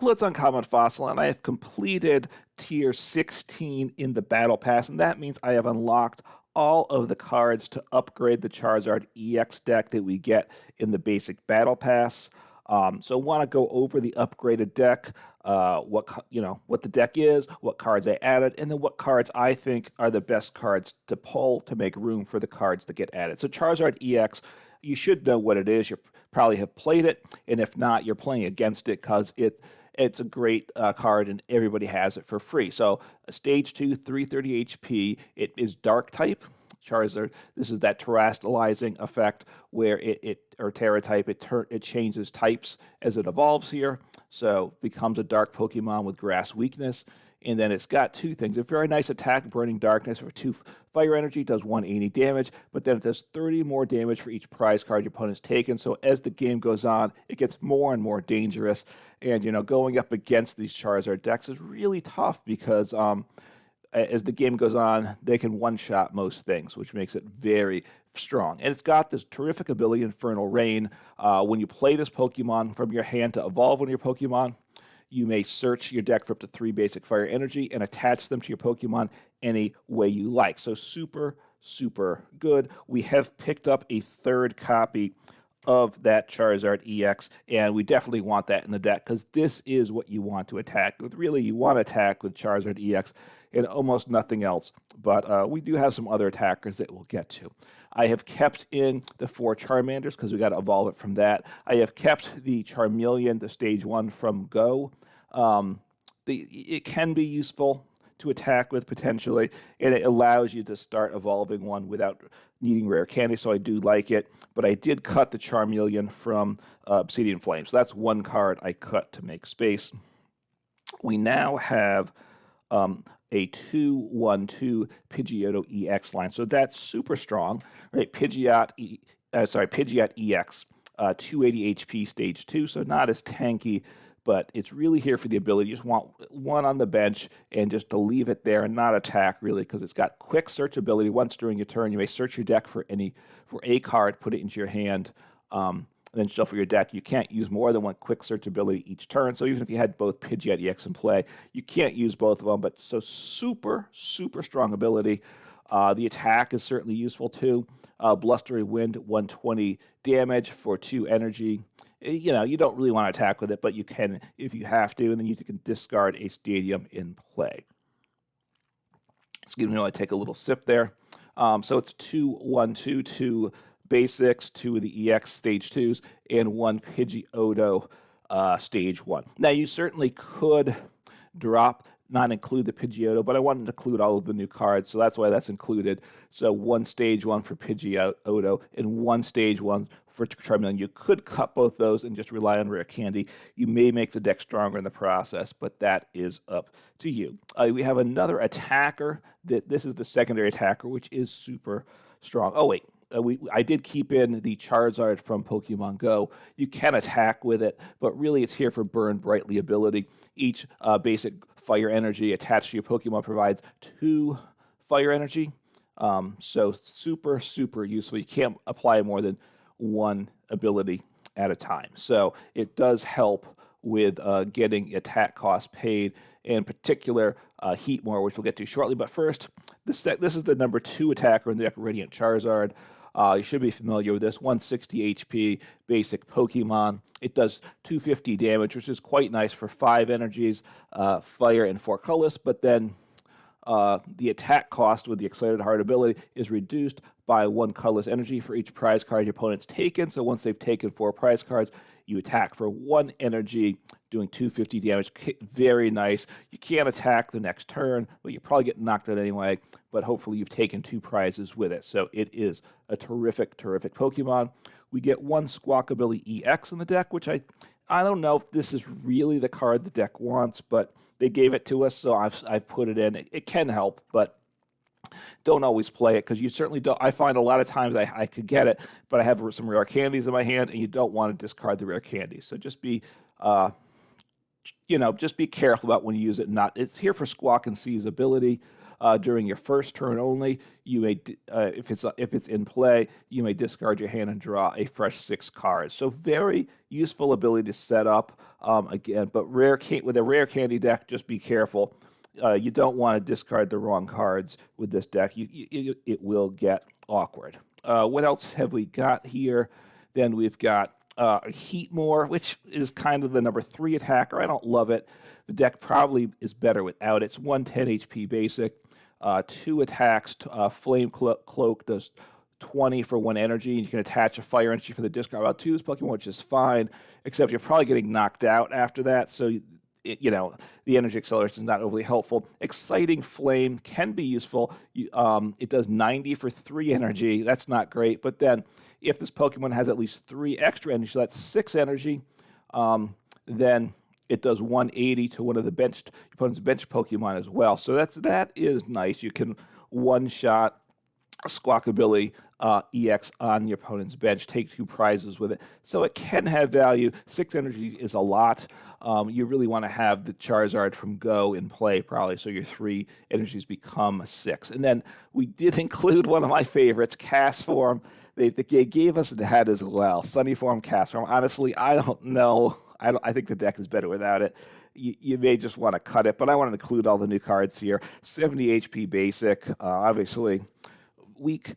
Well, it's Uncommon Fossil, and I have completed Tier 16 in the Battle Pass, and that means I have unlocked all of the cards to upgrade the Charizard EX deck that we get in the basic Battle Pass. So I want to go over the upgraded deck, what the deck is, what cards I added, and then what cards I think are the best cards to pull to make room for the cards that get added. So Charizard EX, you should know what it is. You probably have played it, and if not, you're playing against it because it's a great card and everybody has it for free. So stage 2, 330 HP. It is dark type. Charizard, this is that terrestrializing effect where or Terra type, it changes types as it evolves here. So becomes a dark Pokemon with grass weakness. And then it's got two things. A very nice attack, Burning Darkness for 2 fire energy, does 180 damage, but then it does 30 more damage for each prize card your opponent's taken. So as the game goes on, it gets more and more dangerous. And, going up against these Charizard decks is really tough because as the game goes on, they can one-shot most things, which makes it very strong. And it's got this terrific ability, Infernal Rain. When you play this Pokemon from your hand to evolve one of your Pokemon, you may search your deck for up to 3 basic fire energy and attach them to your Pokemon any way you like. So super, super good. We have picked up a 3rd copy of that Charizard EX, and we definitely want that in the deck because this is what you want to attack with. Really, you want to attack with Charizard EX and almost nothing else, but we do have some other attackers that we'll get to. I have kept in the 4 Charmanders because we got to evolve it from that. I have kept the Charmeleon, the stage 1 from Go. It can be useful to attack with potentially, and it allows you to start evolving one without needing rare candy, so I do like it. But I did cut the Charmeleon from Obsidian Flame, so that's one card I cut to make space. We now have a 2-1-2 Pidgeotto EX line, so that's super strong, right? Pidgeot EX, 280 HP, stage 2, so not as tanky, but it's really here for the ability. You just want one on the bench and just to leave it there and not attack, really, because it's got quick search ability. Once during your turn, you may search your deck for a card, put it into your hand, and then shuffle your deck. You can't use more than one quick search ability each turn. So even if you had both Pidgeot EX in play, you can't use both of them. But so super, super strong ability. The attack is certainly useful too. Blustering Wind, 120 damage for 2 energy. You don't really want to attack with it, but you can if you have to, and then you can discard a stadium in play. Excuse me while I take a little sip there. So it's 2-1-2, 2 basics, 2 of the EX stage 2s, and 1 Pidgeotto stage 1. Now, you certainly could not include the Pidgeotto, but I wanted to include all of the new cards, so that's why that's included. So 1 stage 1 for Pidgeotto and 1 stage 1 for Charmeleon. You could cut both those and just rely on rare candy. You may make the deck stronger in the process, but that is up to you. We have another attacker. This is the secondary attacker, which is super strong. Oh, wait. I did keep in the Charizard from Pokemon Go. You can attack with it, but really it's here for Burn Brightly ability. Each basic fire energy attached to your Pokemon provides 2 fire energy. So super, super useful. You can't apply more than 1 ability at a time. So it does help with getting attack costs paid, in particular Heatmor, which we'll get to shortly. But first, this is the number 2 attacker in the deck, Radiant Charizard. You should be familiar with this, 160 HP, basic Pokemon. It does 250 damage, which is quite nice for 5 energies, fire, and 4 colorless, but then the attack cost with the Excited Heart ability is reduced by 1 colorless energy for each prize card your opponent's taken. So once they've taken 4 prize cards, you attack for 1 energy, doing 250 damage. Very nice. You can't attack the next turn, but you probably get knocked out anyway, but hopefully you've taken 2 prizes with it. So it is a terrific, terrific Pokemon. We get 1 Squawkabilly EX in the deck, which I don't know if this is really the card the deck wants, but they gave it to us, so I've put it in. It can help, but don't always play it because you certainly don't. I find a lot of times I could get it, but I have some rare candies in my hand, and you don't want to discard the rare candies. So just be, just be careful about when you use it. It's here for Squawk and C's ability. during your first turn only, you may, if it's in play, you may discard your hand and draw a fresh 6 cards. So very useful ability to set up again. But with a rare candy deck, just be careful. You don't want to discard the wrong cards with this deck. It will get awkward. What else have we got here? Then we've got Heatmor, which is kind of the number 3 attacker. I don't love it. The deck probably is better without it. It's 110 HP basic, 2 attacks. Flame Cloak does 20 for 1 energy, and you can attach a fire energy for the discard about 2's Pokemon, which is fine, except you're probably getting knocked out after that, so the energy acceleration is not overly helpful. Exciting Flame can be useful. It does 90 for 3 energy. That's not great, but then if this Pokemon has at least 3 extra energy, so that's 6 energy, then it does 180 to one of the opponent's bench Pokemon as well. So that is nice. You can one-shot Squawkabilly EX on your opponent's bench, take 2 prizes with it. So it can have value. 6 energy is a lot. You really want to have the Charizard from Go in play probably, so your 3 energies become 6. And then we did include one of my favorites, Castform. They gave us that as well. Sunnyform, Castform. Honestly, I don't know. I think the deck is better without it. You may just want to cut it, but I want to include all the new cards here. 70 HP basic, obviously weak.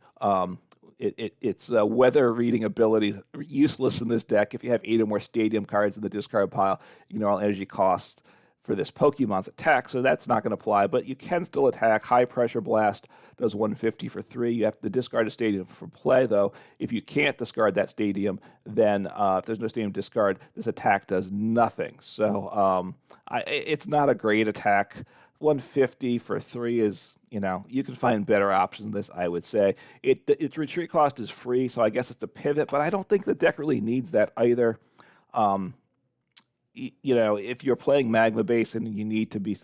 Its weather reading ability useless in this deck. If you have 8 or more stadium cards in the discard pile, ignore all energy costs for this Pokemon's attack, so that's not going to apply, but you can still attack. High Pressure Blast does 150 for 3. You have to discard a stadium for play, though. If you can't discard that stadium, then if there's no stadium discard, this attack does nothing. So it's not a great attack. 150 for 3 is, you can find better options than this, I would say. Its retreat cost is free, so I guess it's a pivot, but I don't think the deck really needs that either. If you're playing Magma Base and you need to be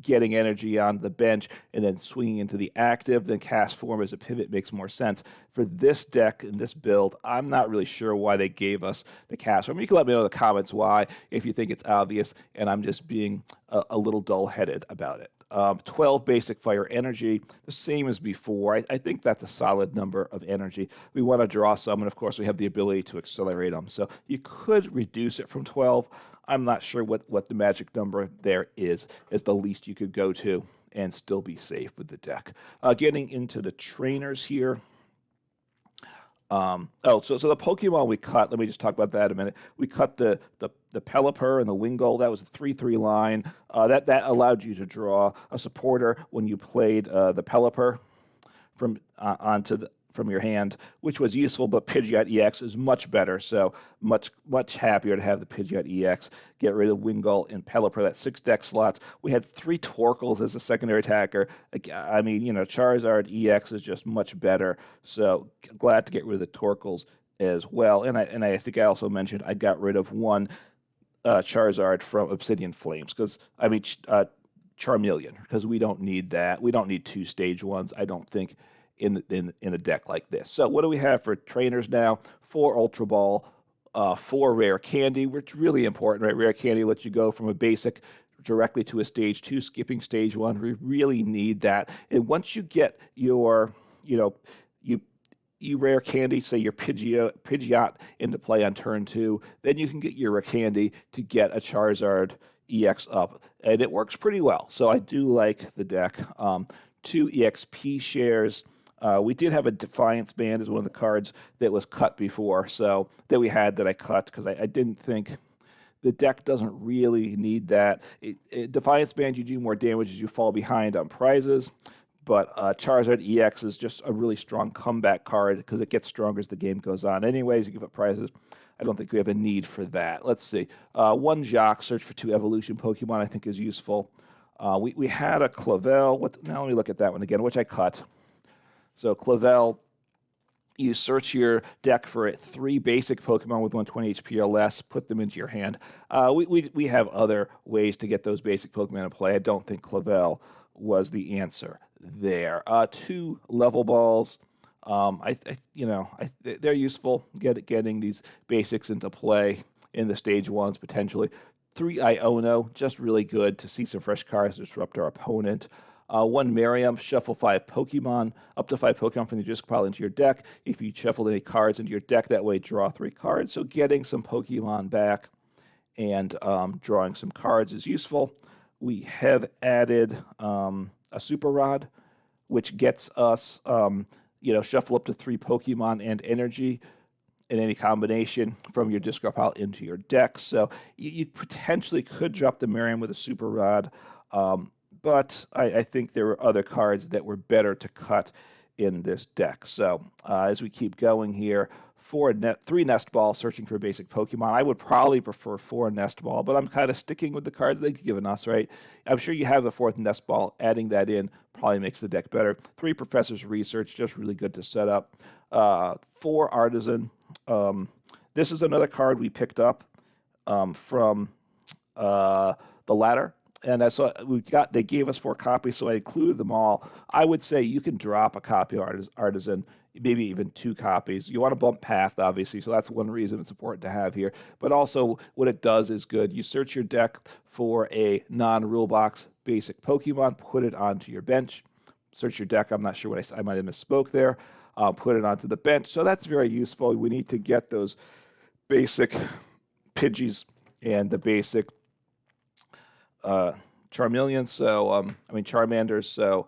getting energy on the bench and then swinging into the active, then Castform as a pivot makes more sense. For this deck and this build, I'm not really sure why they gave us the Castform. You can let me know in the comments why, if you think it's obvious, and I'm just being a little dull-headed about it. 12 basic fire energy, the same as before. I think that's a solid number of energy. We want to draw some, and of course we have the ability to accelerate them. So you could reduce it from 12. I'm not sure what the magic number there is the least you could go to and still be safe with the deck. Getting into the trainers here. So the Pokemon we cut, let me just talk about that a minute. We cut the Pelipper and the Wingull. That was a 3/3 line. That allowed you to draw a supporter when you played the Pelipper from your hand, which was useful, but Pidgeot EX is much better, so much happier to have the Pidgeot EX. Get rid of Wingull and Pelipper, that's 6 deck slots. We had 3 Torkels as a secondary attacker. I mean, Charizard EX is just much better, so glad to get rid of the Torkels as well. And I think I also mentioned I got rid of 1 Charizard from Obsidian Flames, Charmeleon, because we don't need that. We don't need 2 stage 1s, I don't think, in a deck like this. So what do we have for trainers now? 4 Ultra Ball, 4 Rare Candy, which is really important, right? Rare Candy lets you go from a basic directly to a stage 2, skipping stage 1. We really need that. And once you get your, you Rare Candy, say your Pidgeot into play on turn 2, then you can get your Rare Candy to get a Charizard EX up. And it works pretty well. So I do like the deck. 2 EXP shares. We did have a Defiance Band as one of the cards that was cut before, so that we had that I cut because I didn't think the deck doesn't really need that. Defiance Band, you do more damage as you fall behind on prizes, but Charizard EX is just a really strong comeback card because it gets stronger as the game goes on. Anyways, you give up prizes. I don't think we have a need for that. Let's see. 1 Jacq, search for 2 evolution Pokemon, I think is useful. We had a Clavel. Now let me look at that one again, which I cut. So Clavel, you search your deck for 3 basic Pokemon with 120 HP or less, put them into your hand. We have other ways to get those basic Pokemon in play. I don't think Clavel was the answer there. 2 Level Balls. They're useful getting these basics into play in the stage 1s potentially. 3 Iono, just really good to see some fresh cards disrupt our opponent. One Miriam, shuffle 5 Pokemon, up to 5 Pokemon from the disc pile into your deck. If you shuffled any cards into your deck, that way draw 3 cards. So getting some Pokemon back and drawing some cards is useful. We have added a Super Rod, which gets us, shuffle up to 3 Pokemon and energy in any combination from your discard pile into your deck. So you potentially could drop the Miriam with a Super Rod, but I think there were other cards that were better to cut in this deck. So as we keep going here, 3 Nest Ball searching for basic Pokemon. I would probably prefer 4 Nest Ball, but I'm kind of sticking with the cards they've given us, right? I'm sure you have a 4th Nest Ball. Adding that in probably makes the deck better. 3 Professor's Research, just really good to set up. 4 Artazon. This is another card we picked up from the ladder. And they gave us 4 copies, so I included them all. I would say you can drop a copy of Artazon, maybe even 2 copies. You want to bump Path, obviously, so that's one reason it's important to have here. But also, what it does is good. You search your deck for a non-rule box basic Pokemon, put it onto your bench. Search your deck. I'm not sure what I might have misspoke there. Put it onto the bench. So that's very useful. We need to get those basic Pidgeys and the basic Charmeleon, Charmanders, so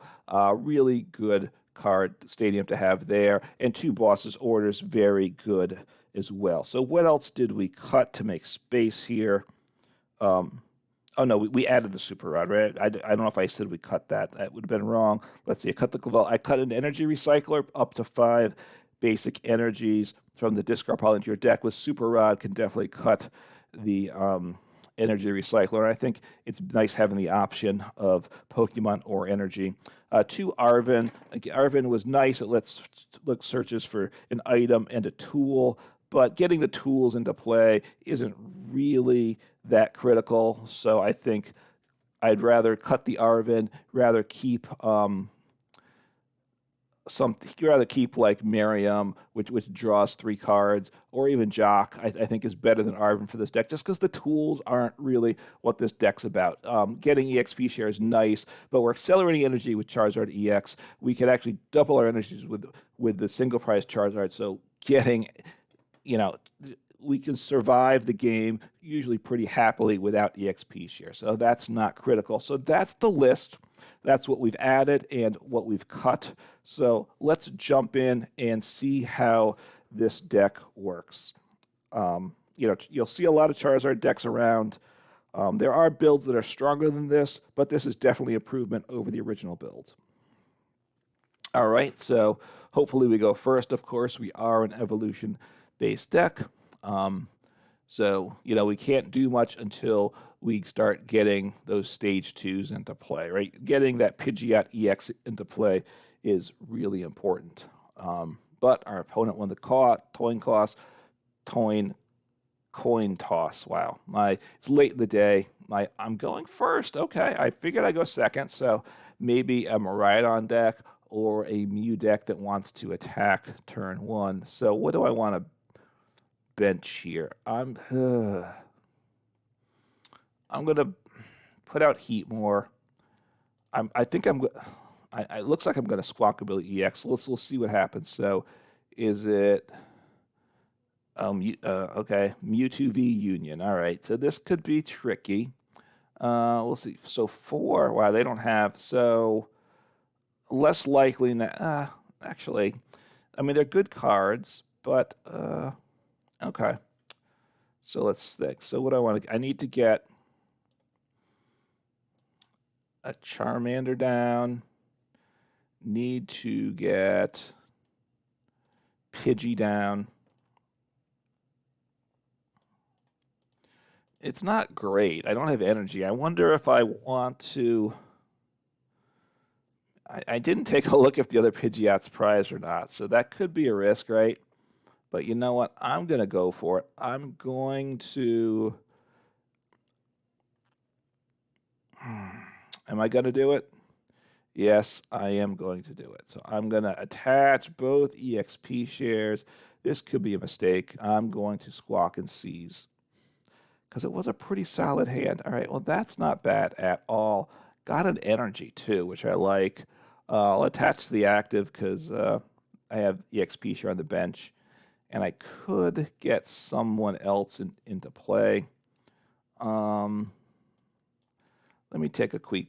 really good card stadium to have there. And 2 Bosses Orders, very good as well. So what else did we cut to make space here? Oh no, we added the Super Rod, right? I don't know if I said we cut that. That would have been wrong. Let's see, I cut an Energy Recycler up to 5 basic energies from the discard pile into your deck. With Super Rod, can definitely cut the Energy Recycler. And I think it's nice having the option of Pokemon or Energy. 2 Arven. Arven was nice. It lets look searches for an item and a tool, but getting the tools into play isn't really that critical. So I think I'd rather cut the Arven, rather keep like Miriam, which draws 3 cards, or even Jacq, I think is better than Arven for this deck, just because the tools aren't really what this deck's about. Getting EXP share is nice, but we're accelerating energy with Charizard EX. We can actually double our energies with the single prize Charizard, so getting, we can survive the game usually pretty happily without EXP share. So that's not critical. So that's the list. That's what we've added and what we've cut. So let's jump in and see how this deck works. You'll see a lot of Charizard decks around. There are builds that are stronger than this, but this is definitely improvement over the original build. All right, so hopefully we go first. Of course, we are an evolution-based deck. We can't do much until we start getting those stage 2s into play, right? Getting that Pidgeot EX into play is really important. But our opponent won the coin toss. Wow. It's late in the day. I'm going first. Okay, I figured I'd go second, so maybe a Miraidon deck or a Mew deck that wants to attack turn 1. So what do I want to bench here? I'm gonna put out Heatmor. It looks like I'm gonna Squawkabilly EX. We'll see what happens. So, is it? Okay, Mewtwo v Union. All right, so this could be tricky. We'll see. So 4. Wow, they don't have. So less likely. Actually, they're good cards, but okay. So let's think. So what I need to get a Charmander down. Need to get Pidgey down. It's not great. I don't have energy. I wonder if I want to... I didn't take a look if the other Pidgeot's prize or not, so that could be a risk, right? But you know what? I'm going to go for it. I'm going to... Am I going to do it? Yes, I am going to do it. So I'm going to attach both EXP shares. This could be a mistake. I'm going to Squawk and Seize, because it was a pretty solid hand. All right, well, that's not bad at all. got an energy too, which I like. I'll attach to the active because I have EXP share on the bench, and I could get someone else into play. Let me take a quick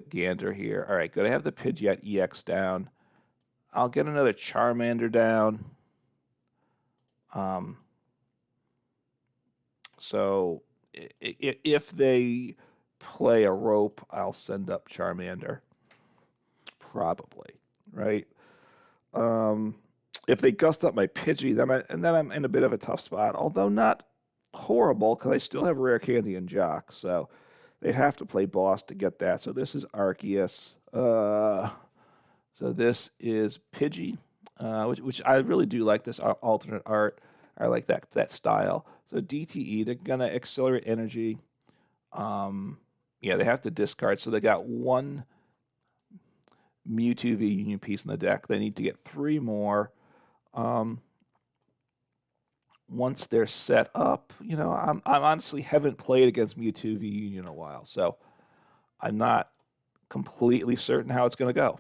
gander here. All right, good. I have the Pidgeot EX down. I'll get another Charmander down. So if they play a rope, I'll send up Charmander. Probably, right? If they gust up my Pidgey, then I'm in a bit of a tough spot. Although not horrible, because I still have Rare Candy and Jacq, so they'd have to play boss to get that. So this is Arceus. So this is Pidgey, which I really do like this alternate art. I like that style. So DTE, they're gonna accelerate energy. Yeah, they have to discard. So they got one Mewtwo V Union piece in the deck. They need to get 3 more. Once they're set up, you know, I'm honestly haven't played against Mewtwo V Union in a while, so I'm not completely certain how it's going to go.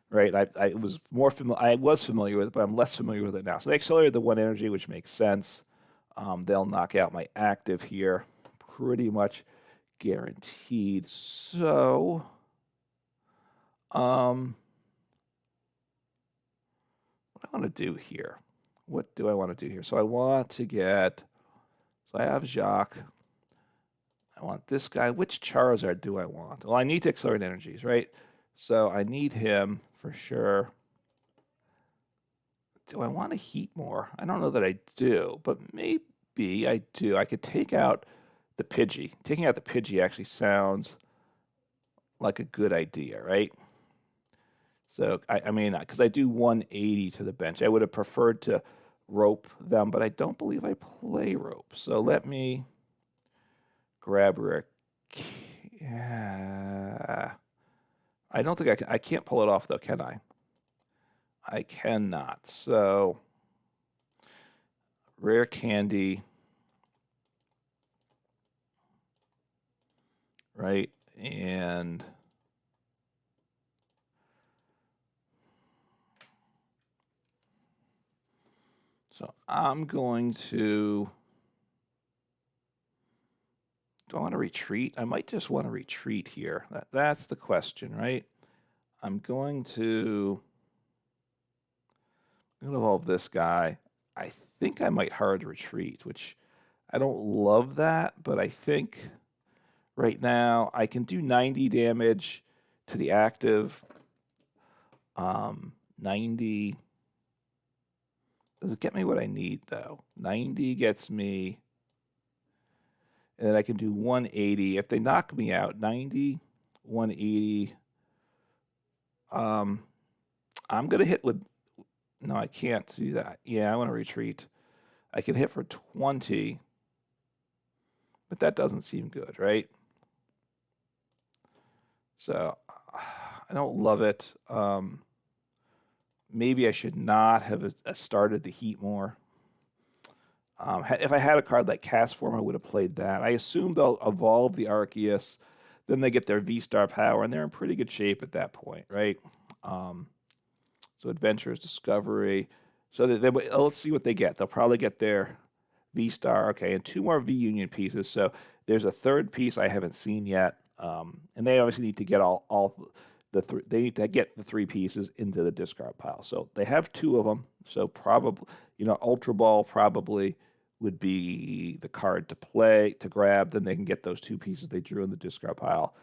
Right? I was familiar with it, but I'm less familiar with it now. So they accelerated the 1 energy, which makes sense. They'll knock out my active here, pretty much guaranteed. So, what do I want to do here? What do I want to do here? So I want to get, so I have Jacq. I want this guy. Which Charizard do I want? Well, I need to accelerate energies, right? So I need him for sure. Do I want a Heatmor? I don't know that I do, but maybe I do. I could take out the Pidgey. Taking out the Pidgey actually sounds like a good idea, right? So, I mean, because I do 180 to the bench. I would have preferred to rope them, but I don't believe I play rope. So let me grab Rare. Yeah. I don't think I can't pull it off, though, can I? I cannot. So, Rare Candy. Right? And so I'm going to, do I want to retreat? I might just want to retreat here. That's the question, right? I'm going to evolve this guy. I think I might hard retreat, which I don't love that, but I think right now I can do 90 damage to the active. 90 does it get me what I need, though? 90 gets me, and then I can do 180. If they knock me out, 90, 180. I'm going to hit with, no, I can't do that. Yeah, I want to retreat. I can hit for 20, but that doesn't seem good, right? So I don't love it. Maybe I should not have started the Heatmor. If I had a card like Castform, I would have played that. I assume they'll evolve the Arceus, then they get their V-Star power, and they're in pretty good shape at that point, right? So Adventures, Discovery. So let's see what they get. They'll probably get their V-Star, okay, and 2 more V-Union pieces. So there's a 3rd piece I haven't seen yet, and they obviously need to get they need to get the 3 pieces into the discard pile. So they have 2 of them. So probably, you know, Ultra Ball probably would be the card to grab. Then they can get those 2 pieces they drew in the discard pile.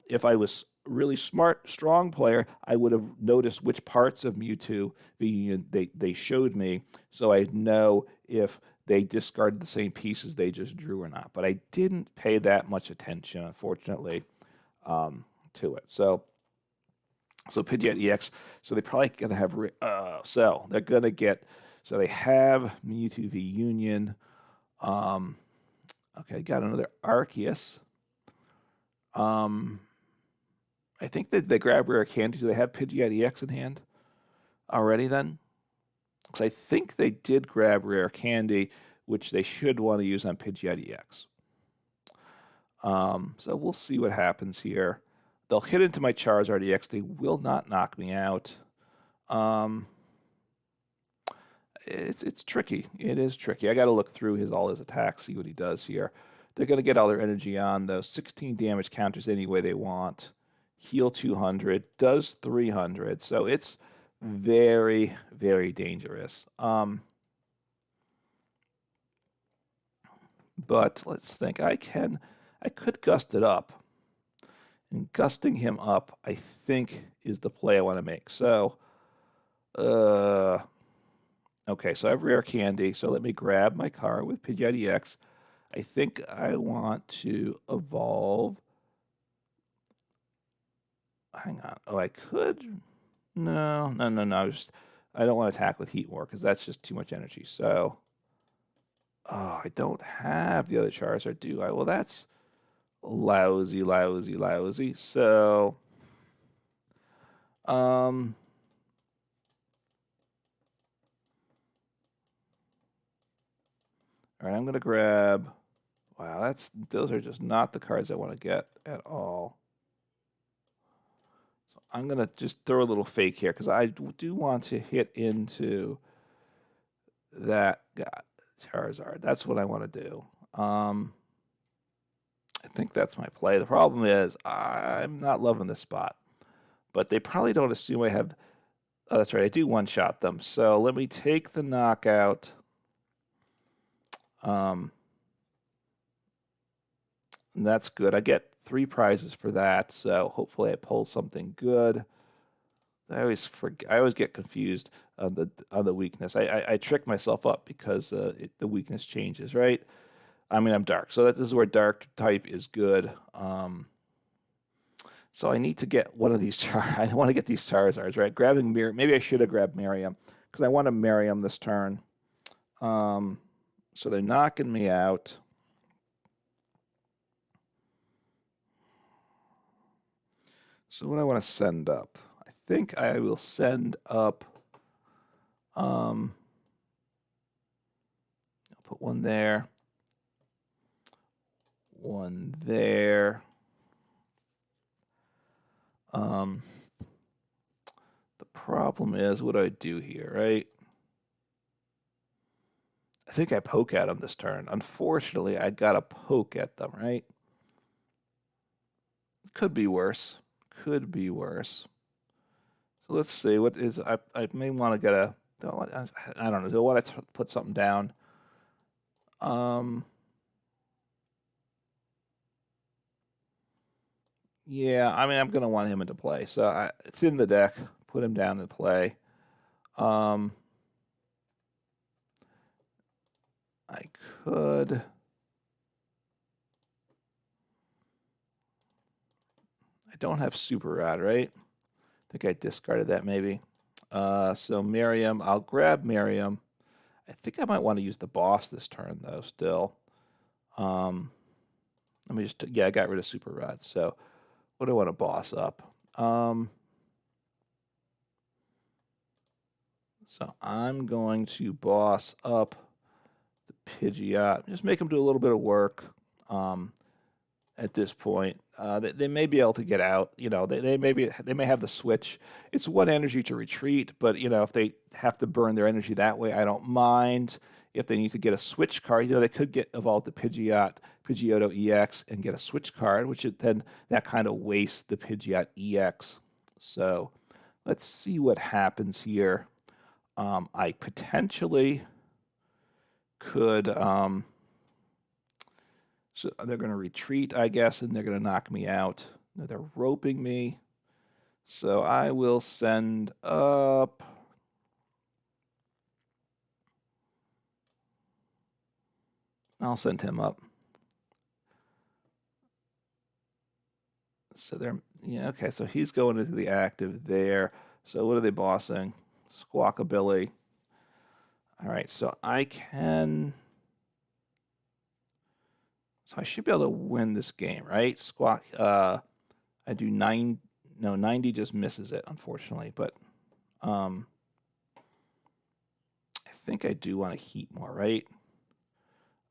If I was really smart, strong player, I would have noticed which parts of Mewtwo they showed me, so I'd know if they discarded the same pieces they just drew or not. But I didn't pay that much attention, unfortunately, to it. So Pidgeot EX, so they're probably going to have, they're going to get, so they have Mewtwo V Union. Okay, got another Arceus. I think that they grab Rare Candy. Do they have Pidgeot EX in hand already then? Because I think they did grab Rare Candy, which they should want to use on Pidgeot EX. So we'll see what happens here. They'll hit into my Charizard EX. They will not knock me out. It's tricky. It is tricky. I got to look through all his attacks, see what he does here. They're going to get all their energy on those 16 damage counters any way they want. Heal 200, does 300. So it's very, very dangerous. But let's think. I could gust it up. And gusting him up, I think, is the play I want to make. So, okay, so I have Rare Candy. So let me grab my card with Pidgeot EX. I think I want to evolve. Hang on. Oh, I could. No. I don't want to attack with Heatmor because that's just too much energy. So, oh, I don't have the other Charizard, do I? Well, that's lousy. So, all right, I'm gonna grab. Wow, those are just not the cards I want to get at all. So I'm gonna just throw a little fake here because I do want to hit into that Charizard. That's what I want to do. I think that's my play. The problem is I'm not loving this spot, but they probably don't assume I have. Oh, that's right. I do one-shot them. So let me take the knockout. And that's good. I get 3 prizes for that, so hopefully I pull something good. I always get confused on the weakness. I trick myself up because the weakness changes, right? I mean, I'm dark, so this is where dark type is good. So I need to get one of these I want to get these Charizards, right? Grabbing Miriam. Maybe I should have grabbed Miriam because I want to Miriam this turn. So they're knocking me out. So what do I want to send up? I think I will send up. I'll put one there. One there. The problem is, what do I do here, right? I think I poke at them this turn. Unfortunately, I got to poke at them, right? Could be worse. Could be worse. So let's see. What is... I may want to get a... I don't know. Do I want to put something down? Yeah, I mean, I'm going to want him into play. So it's in the deck. Put him down in play. I could... I don't have Super Rod, right? I think I discarded that maybe. So Miriam, I'll grab Miriam. I think I might want to use the boss this turn, though, still. Let me just... Yeah, I got rid of Super Rod. So what do I want to boss up? So I'm going to boss up the Pidgeot. Just make them do a little bit of work at this point. They may be able to get out. You know, they may have the switch. It's 1 energy to retreat, but you know, if they have to burn their energy that way, I don't mind. If they need to get a switch card, you know, they could get evolved the Pidgeotto EX and get a switch card, which then that kind of wastes the Pidgeot EX. So let's see what happens here. I potentially could. So they're going to retreat, I guess, and they're going to knock me out. Now they're roping me. So I will send up. I'll send him up. So they're, yeah, okay, so he's going into the active there. So what are they bossing? Squawkabilly. All right, so I can... So I should be able to win this game, right? I do 9... No, 90 just misses it, unfortunately. But I think I do want to Heatmor, right?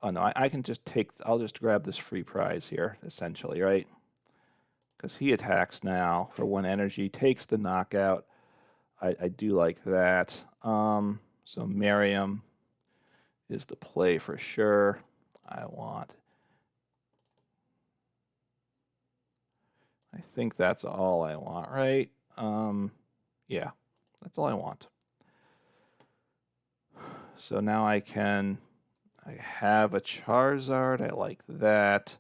Oh, no, I can just take... I'll just grab this free prize here, essentially, right? because he attacks now for 1 energy, takes the knockout. I do like that. So Miriam is the play for sure. I think that's all I want, right? Yeah, that's all I want. So now I have a Charizard. I like that.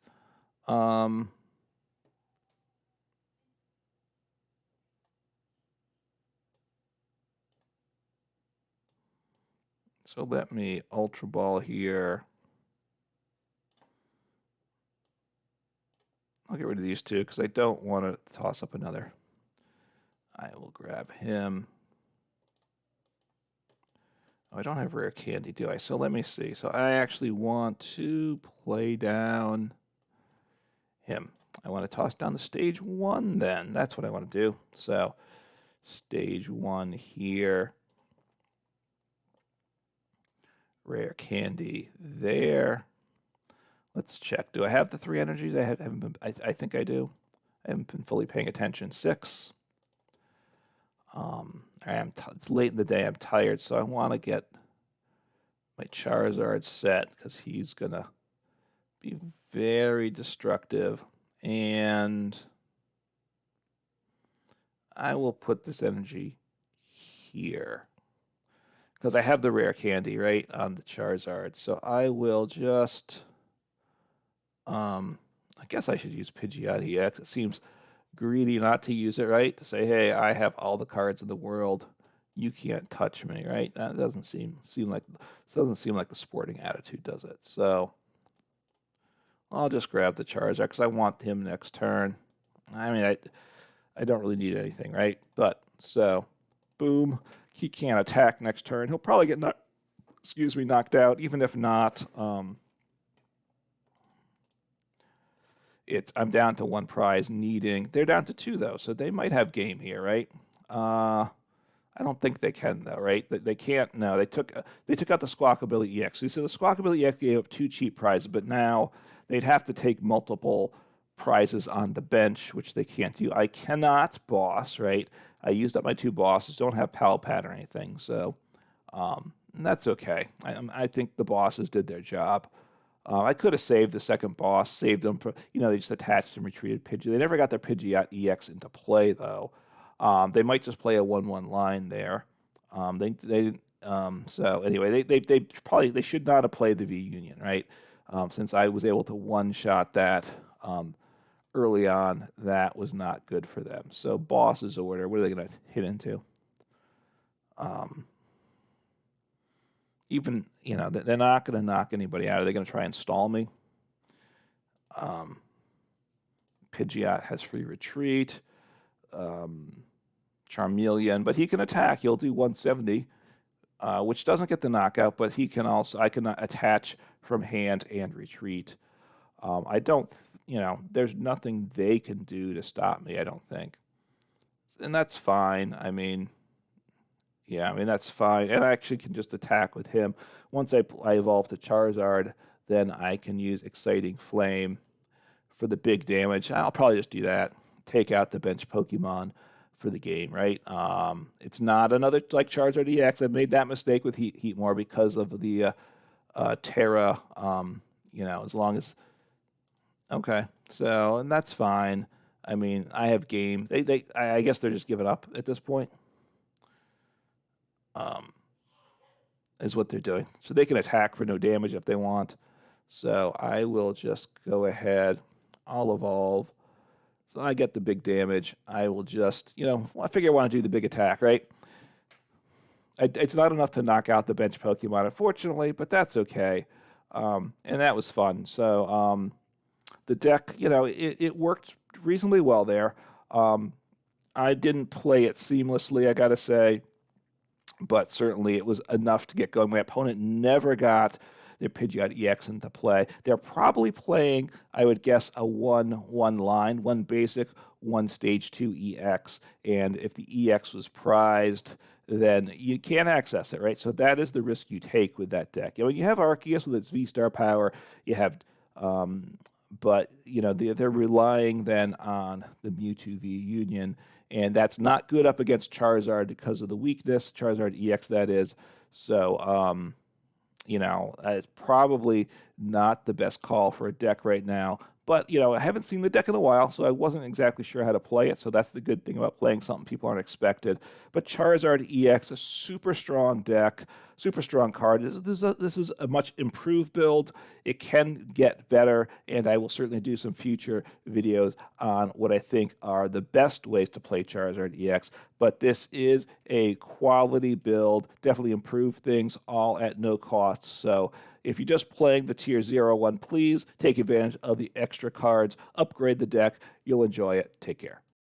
So let me Ultra Ball here. I'll get rid of these two because I don't want to toss up another. I will grab him. Oh, I don't have Rare Candy, do I? So let me see. So I actually want to play down him. I want to toss down the stage 1 then. That's what I want to do. So stage 1 here. Rare Candy there. Let's check. Do I have the 3 energies? I think I do. I haven't been fully paying attention. 6. It's late in the day. I'm tired, so I want to get my Charizard set because he's going to be very destructive. And I will put this energy here because I have the Rare Candy, right, on the Charizard. So I will just, I guess I should use Pidgeot EX. It seems greedy not to use it, right? To say, hey, I have all the cards in the world. You can't touch me, right? That doesn't seem like the sporting attitude, does it? So I'll just grab the Charizard because I want him next turn. I mean, I don't really need anything, right? But so, boom, he can't attack next turn. He'll probably get knocked out. Even if not, I'm down to 1 prize needing. They're down to 2 though, so they might have game here, right? I don't think they can though, right? They can't. No, they took out the Squawkabilly EX. So the Squawkabilly EX gave up 2 cheap prizes, but now they'd have to take multiple prizes on the bench, which they can't do. I cannot boss, right? I used up my 2 bosses. Don't have PAL pad or anything, so that's okay. I think the bosses did their job. I could have saved the second boss, saved them. They just attached and retreated Pidgey. They never got their Pidgeot EX into play though. They might just play a 1/1 line there. So anyway, they should not have played the V Union, right? Since I was able to one-shot that early on, that was not good for them. So boss's order, what are they going to hit into? Even, they're not going to knock anybody out. Are they going to try and stall me? Pidgeot has free retreat. Charmeleon, but he can attack. He'll do 170, which doesn't get the knockout, but I can attach from hand and retreat. I don't, there's nothing they can do to stop me, I don't think. And that's fine. I mean, that's fine. And I actually can just attack with him. Once I evolve to Charizard, then I can use Exciting Flame for the big damage. I'll probably just do that. Take out the bench Pokemon for the game, right? It's not another like Charizard EX. I made that mistake with Heatmor because of the Terra. As long as and that's fine. I mean, I have game. I guess they're just giving up at this point. Is what they're doing. So they can attack for no damage if they want. So I will just go ahead. I'll evolve. So I get the big damage. I will just, I figure I want to do the big attack, right? It's not enough to knock out the bench Pokemon, unfortunately, but that's okay. And that was fun. So the deck, it worked reasonably well there. I didn't play it seamlessly, I got to say, but certainly it was enough to get going. My opponent never got their Pidgeot EX into play. They're probably playing, I would guess, a 1/1 line, 1 basic, 1 stage 2 EX. And if the EX was prized, then you can't access it, right? So that is the risk you take with that deck. You have Arceus with its V-Star power. You have but they're relying then on the Mewtwo V Union, and that's not good up against Charizard because of the weakness, Charizard EX that is. So, it's probably not the best call for a deck right now. But, I haven't seen the deck in a while, so I wasn't exactly sure how to play it. So that's the good thing about playing something people aren't expected. But Charizard EX, a super strong deck, super strong card. This is a much improved build. It can get better, and I will certainly do some future videos on what I think are the best ways to play Charizard EX. But this is a quality build, definitely improve things, all at no cost. So if you're just playing the tier 0-1, please take advantage of the extra cards, upgrade the deck. You'll enjoy it. Take care.